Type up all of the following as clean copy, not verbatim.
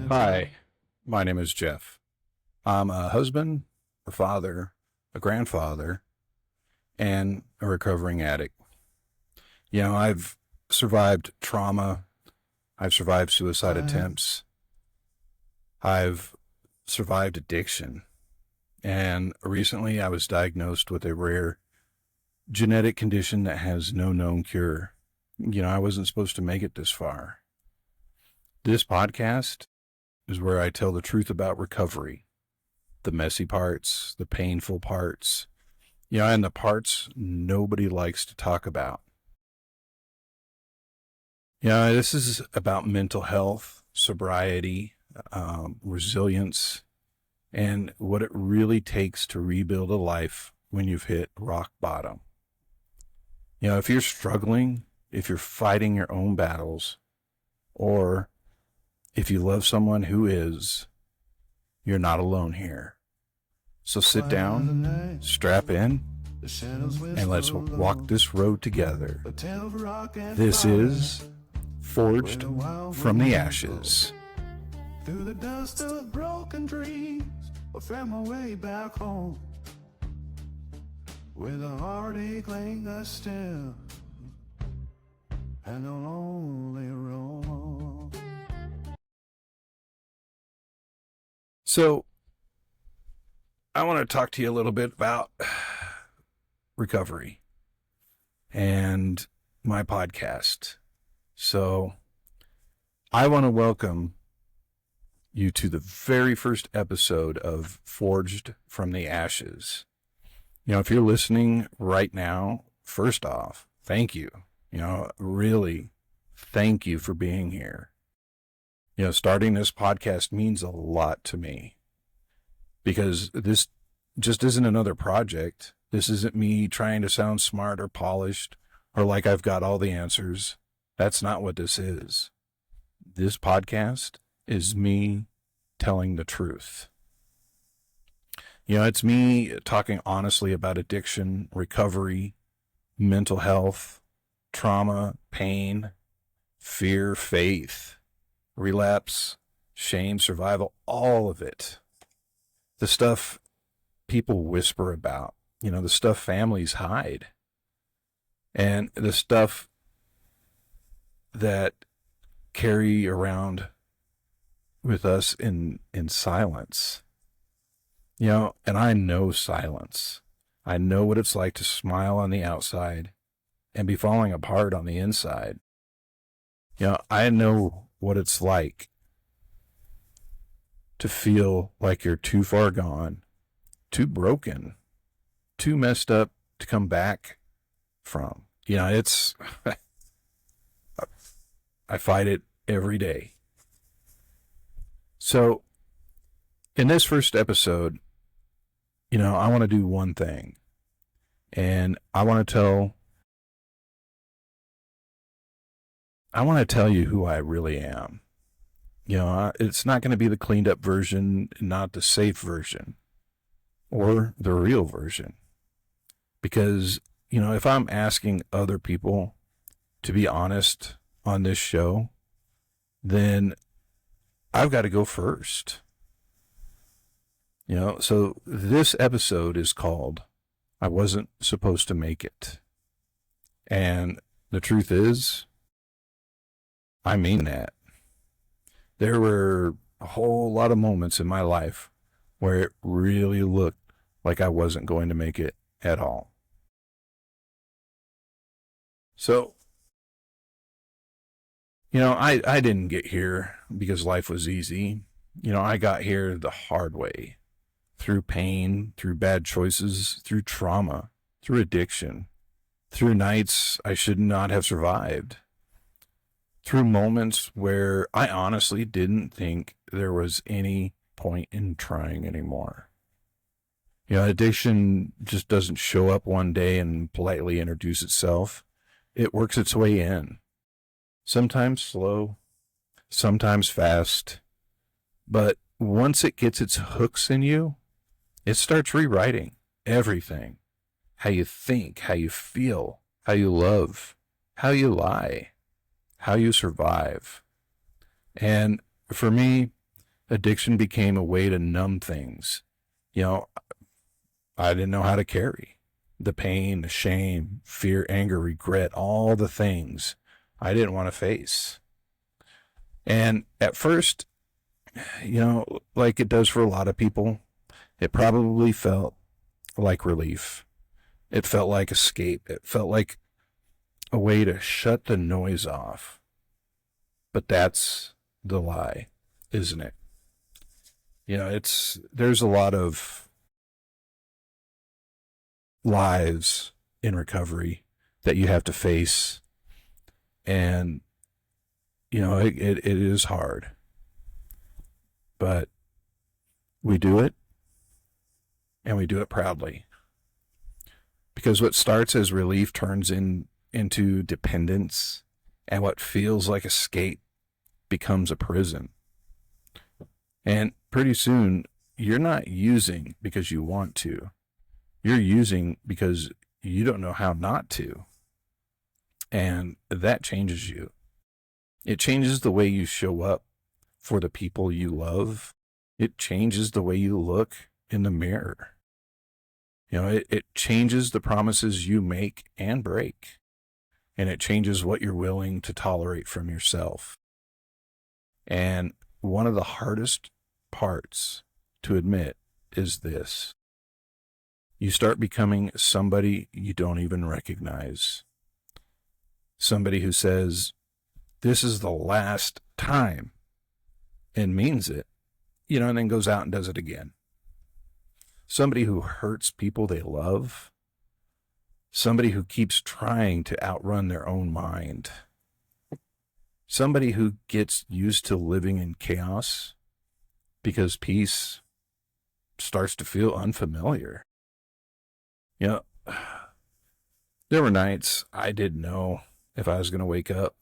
Hi, my name is Jeff. I'm a husband, a father, a grandfather, and a recovering addict. I've survived trauma. I've survived suicide attempts. I've survived addiction. And recently I was diagnosed with a rare genetic condition that has no known cure. I wasn't supposed to make it this far. This podcast is where I tell the truth about recovery, the messy parts, the painful parts, and the parts nobody likes to talk about. This is about mental health, sobriety, resilience, and what it really takes to rebuild a life when you've hit rock bottom. If you're struggling, if you're fighting your own battles, or if you love someone who is, you're not alone here. So sit down, strap in, and let's walk this road together. This is Forged from the Ashes. Through the dust of broken dreams, I found my way back home. With a heartache lingers still, and a lonely road. So, I want to talk to you a little bit about recovery and my podcast. So, I want to welcome you to the very first episode of Forged from the Ashes. If you're listening right now, first off, thank you. Really, thank you for being here. Starting this podcast means a lot to me because this just isn't another project. This isn't me trying to sound smart or polished or like I've got all the answers. That's not what this is. This podcast is me telling the truth. It's me talking honestly about addiction, recovery, mental health, trauma, pain, fear, faith, relapse, shame, survival, all of it. The stuff people whisper about, the stuff families hide, and the stuff that carry around with us in silence. And I know silence. I know what it's like to smile on the outside and be falling apart on the inside. I know what it's like to feel like you're too far gone, too broken, too messed up to come back from. It's, I fight it every day. So, in this first episode, I want to do one thing, and I want to tell you who I really am. It's not going to be the cleaned up version, not the safe version, or the real version. Because, if I'm asking other people to be honest on this show, then I've got to go first. So this episode is called I Wasn't Supposed to Make It. And the truth is, I mean that. There were a whole lot of moments in my life where it really looked like I wasn't going to make it at all. So, I didn't get here because life was easy. I got here the hard way. Through pain, through bad choices, through trauma, through addiction, through nights I should not have survived, through moments where I honestly didn't think there was any point in trying anymore. Addiction just doesn't show up one day and politely introduce itself. It works its way in. Sometimes slow, sometimes fast, but once it gets its hooks in you, it starts rewriting everything. How you think, how you feel, how you love, how you lie, how you survive. And for me, Addiction became a way to numb things. I didn't know how to carry the pain, the shame, fear, anger, regret, all the things I didn't want to face. And at first, like it does for a lot of people, it probably felt like relief. It felt like escape. It felt like a way to shut the noise off. But that's the lie, isn't it? There's a lot of lies in recovery that you have to face. And, it is hard. But we do it, and we do it proudly. Because what starts as relief turns into dependence, and what feels like escape becomes a prison. And pretty soon, you're not using because you want to. You're using because you don't know how not to. And that changes you. It changes the way you show up for the people you love. It changes the way you look in the mirror. It changes the promises you make and break. And it changes what you're willing to tolerate from yourself. And one of the hardest parts to admit is this. You start becoming somebody you don't even recognize. Somebody who says, this is the last time, and means it, and then goes out and does it again. Somebody who hurts people they love. Somebody who keeps trying to outrun their own mind. Somebody who gets used to living in chaos because peace starts to feel unfamiliar. There were nights I didn't know if I was going to wake up.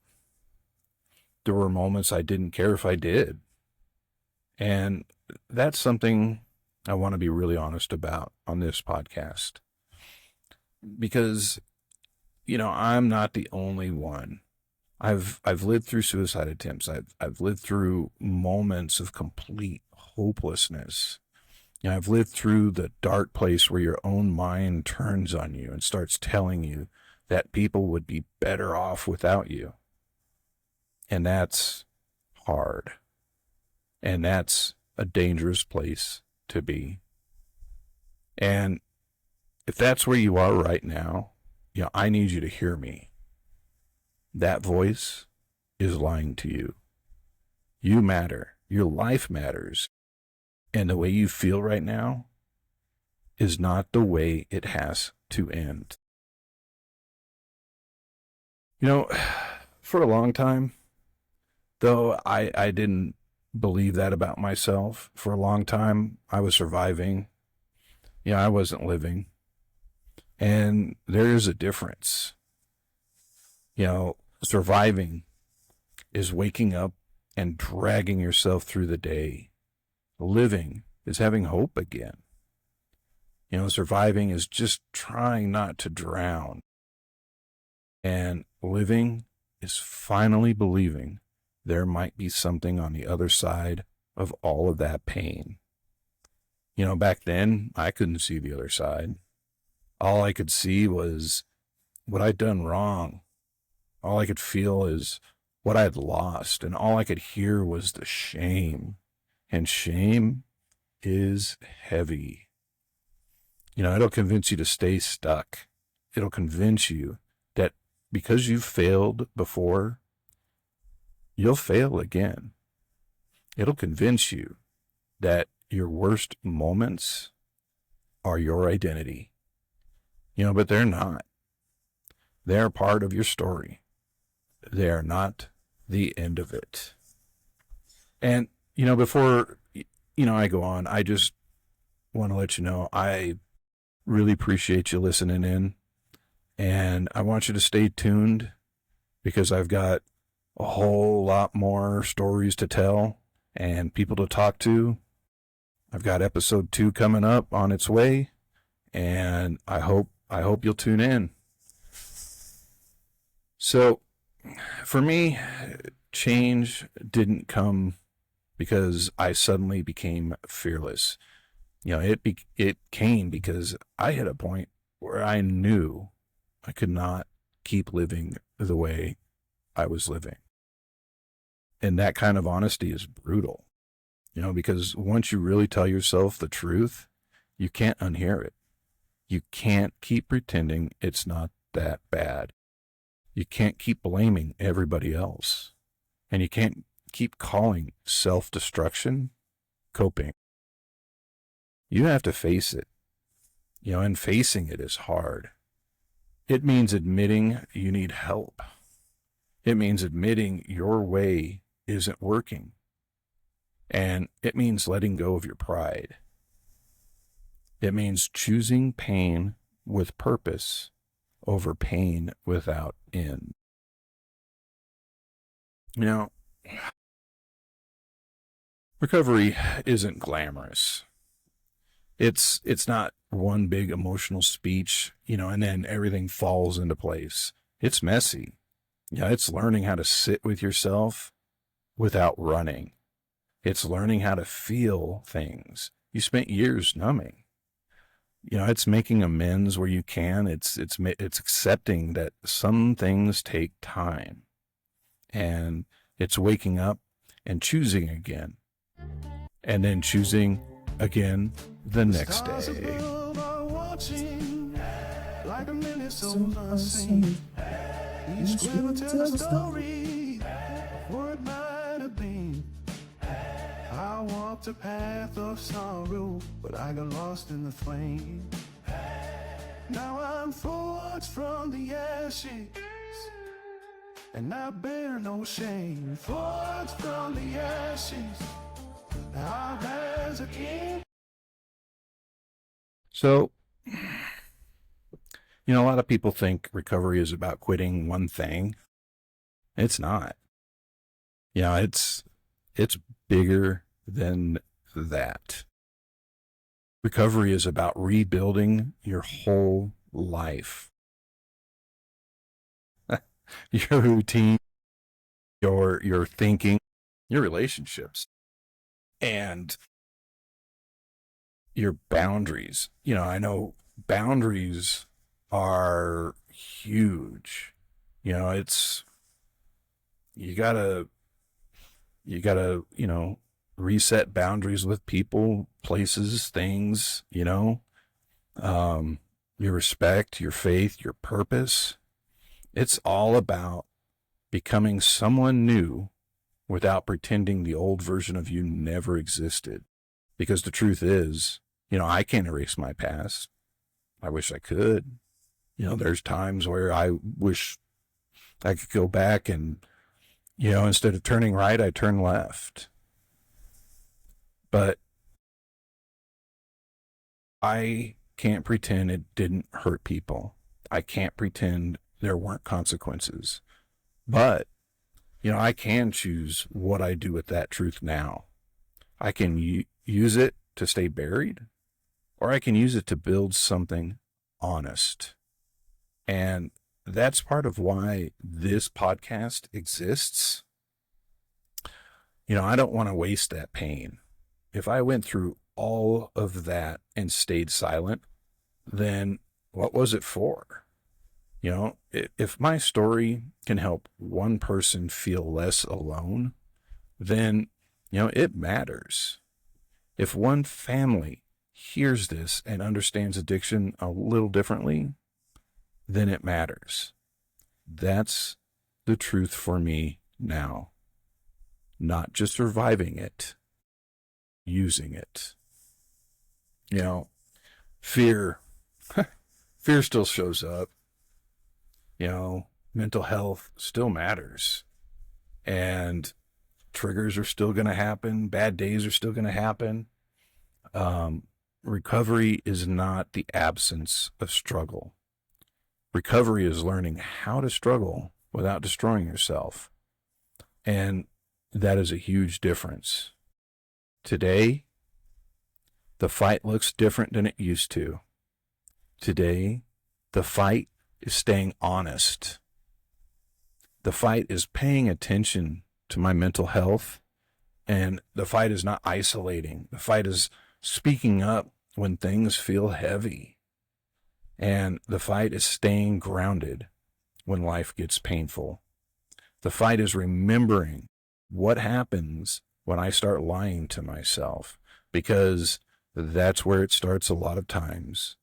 There were moments I didn't care if I did. And that's something I want to be really honest about on this podcast. Because, I'm not the only one. I've lived through suicide attempts. I've lived through moments of complete hopelessness. I've lived through the dark place where your own mind turns on you and starts telling you that people would be better off without you. And that's hard. And that's a dangerous place to be. And if that's where you are right now, I need you to hear me. That voice is lying to you. You matter. Your life matters. And the way you feel right now is not the way it has to end. For a long time, though I didn't believe that about myself, for a long time I was surviving. I wasn't living. And there is a difference. Surviving is waking up and dragging yourself through the day. Living is having hope again. Surviving is just trying not to drown. And living is finally believing there might be something on the other side of all of that pain. Back then, I couldn't see the other side. All I could see was what I'd done wrong. All I could feel is what I'd lost. And all I could hear was the shame. And shame is heavy. It'll convince you to stay stuck. It'll convince you that because you've failed before, you'll fail again. It'll convince you that your worst moments are your identity. But they're not. They're part of your story. They are not the end of it. And, before, I go on, I just want to let you know, I really appreciate you listening in. And I want you to stay tuned because I've got a whole lot more stories to tell and people to talk to. I've got episode 2 coming up on its way, and I hope you'll tune in. So, for me, change didn't come because I suddenly became fearless. It came because I hit a point where I knew I could not keep living the way I was living. And that kind of honesty is brutal, because once you really tell yourself the truth, you can't unhear it. You can't keep pretending it's not that bad. You can't keep blaming everybody else. And you can't keep calling self-destruction coping. You have to face it, and facing it is hard. It means admitting you need help. It means admitting your way isn't working. And it means letting go of your pride. It means choosing pain with purpose over pain without end. Recovery isn't glamorous. It's not one big emotional speech, and then everything falls into place. It's messy. It's learning how to sit with yourself without running. It's learning how to feel things you spent years numbing. It's making amends where you can. It's accepting that some things take time, and it's waking up and choosing again, and then choosing again the next day. Like a minute so unseen. Each square tells a story of what it might have been. I walked a path of sorrow, but I got lost in the flame. Now I'm forged from the ashes, and I bear no shame. Forged from the ashes, now I rise again. So, a lot of people think recovery is about quitting one thing. It's not. It's bigger than that. Recovery is about rebuilding your whole life. Your routine, your thinking, your relationships, and your boundaries. I know boundaries are huge. It's, you gotta, reset boundaries with people, places, things, your respect, your faith, your purpose. It's all about becoming someone new without pretending the old version of you never existed. Because the truth is, I can't erase my past. I wish I could. There's times where I wish I could go back and, instead of turning right, I turn left. But I can't pretend it didn't hurt people. I can't pretend there weren't consequences. But, I can choose what I do with that truth now. I can use it to stay buried, or I can use it to build something honest. And that's part of why this podcast exists. I don't want to waste that pain. If I went through all of that and stayed silent, then what was it for? If my story can help one person feel less alone, then, it matters. If one family hears this and understands addiction a little differently, then it matters. That's the truth for me now. Not just surviving it, using it. Fear still shows up. Mental health still matters. And triggers are still going to happen. Bad days are still going to happen. Recovery is not the absence of struggle. Recovery is learning how to struggle without destroying yourself. And that is a huge difference. Today, the fight looks different than it used to. Today, the fight is staying honest. The fight is paying attention to my mental health And the fight is not isolating. The fight is speaking up when things feel heavy. And the fight is staying grounded when life gets painful. The fight is remembering what happens when I start lying to myself, because that's where it starts a lot of times,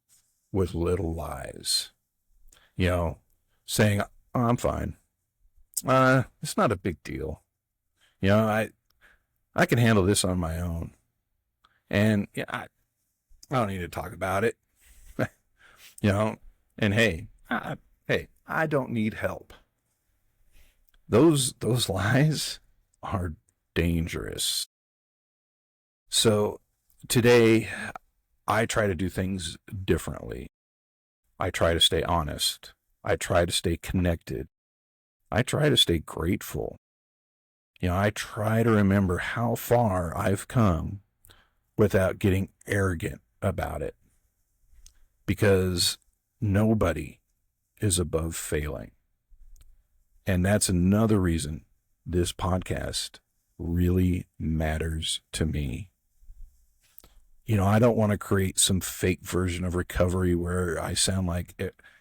with little lies. Saying, oh, I'm fine. It's not a big deal. I can handle this on my own. And I don't need to talk about it. And hey, I don't need help. Those lies are dangerous. So today, I try to do things differently. I try to stay honest. I try to stay connected. I try to stay grateful. I try to remember how far I've come without getting arrogant about it. Because nobody is above failing. And that's another reason this podcast really matters to me. I don't want to create some fake version of recovery where I sound like,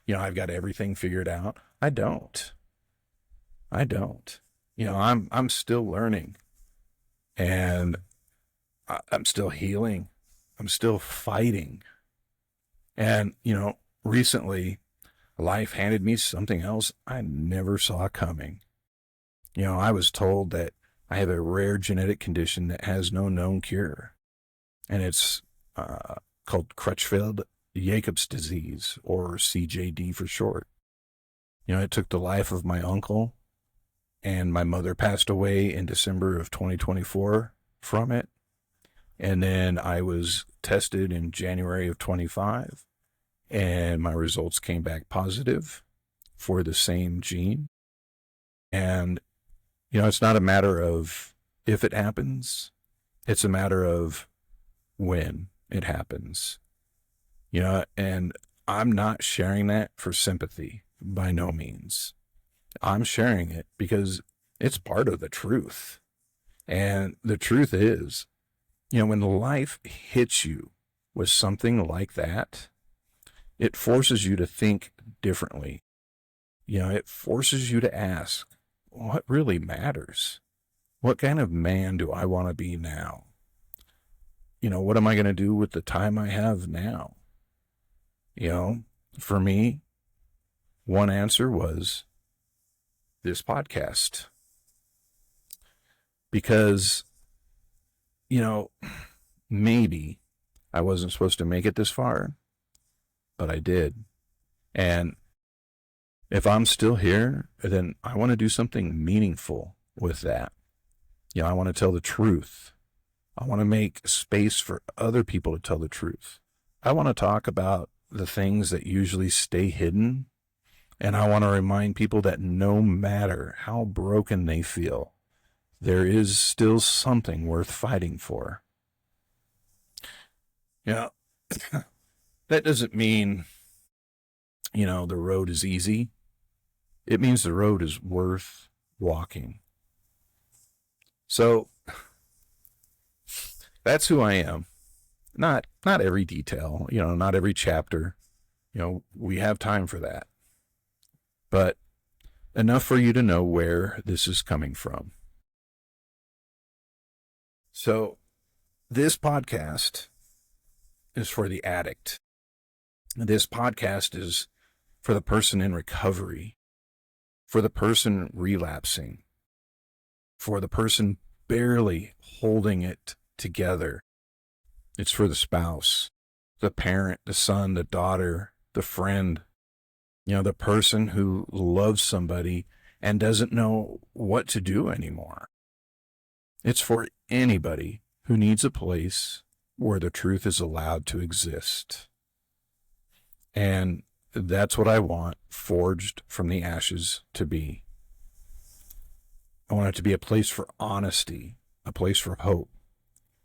I've got everything figured out. I don't. I'm still learning, and I'm still healing. I'm still fighting. And, recently life handed me something else I never saw coming. I was told that I have a rare genetic condition that has no known cure. And it's called Creutzfeldt-Jacobs disease, or CJD for short. It took the life of my uncle, and my mother passed away in December of 2024 from it. And then I was tested in January of 25, and my results came back positive for the same gene. And, it's not a matter of if it happens, it's a matter of when it happens. And I'm not sharing that for sympathy, by no means. I'm sharing it because it's part of the truth. And the truth is, when life hits you with something like that, it forces you to think differently. It forces you to ask, what really matters? What kind of man do I want to be now? What am I going to do with the time I have now? For me, one answer was this podcast. Because, maybe I wasn't supposed to make it this far, but I did. And if I'm still here, then I want to do something meaningful with that. I want to tell the truth. I want to make space for other people to tell the truth. I want to talk about the things that usually stay hidden. And I want to remind people that no matter how broken they feel, there is still something worth fighting for. That doesn't mean, the road is easy. It means the road is worth walking. So that's who I am. Not every detail, not every chapter. We have time for that. But enough for you to know where this is coming from. So this podcast is for the addict. This podcast is for the person in recovery, for the person relapsing, for the person barely holding it together. It's for the spouse, the parent, the son, the daughter, the friend, the person who loves somebody and doesn't know what to do anymore. It's for anybody who needs a place where the truth is allowed to exist. And that's what I want Forged from the Ashes to be. I want it to be a place for honesty, a place for hope,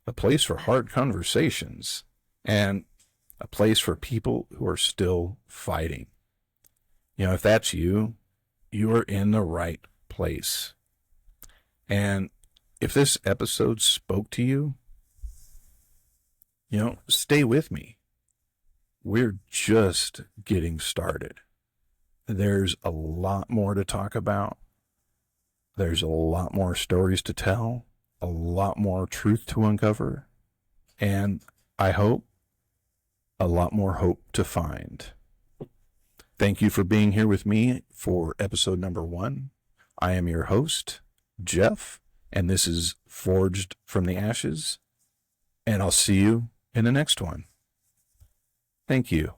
a place for hard conversations, and a place for people who are still fighting. If that's you, you are in the right place. And if this episode spoke to you, stay with me. We're just getting started. There's a lot more to talk about. There's a lot more stories to tell, a lot more truth to uncover, and I hope a lot more hope to find. Thank you for being here with me for episode number 1. I am your host, Jeff, and this is Forged from the Ashes, and I'll see you in the next one. Thank you.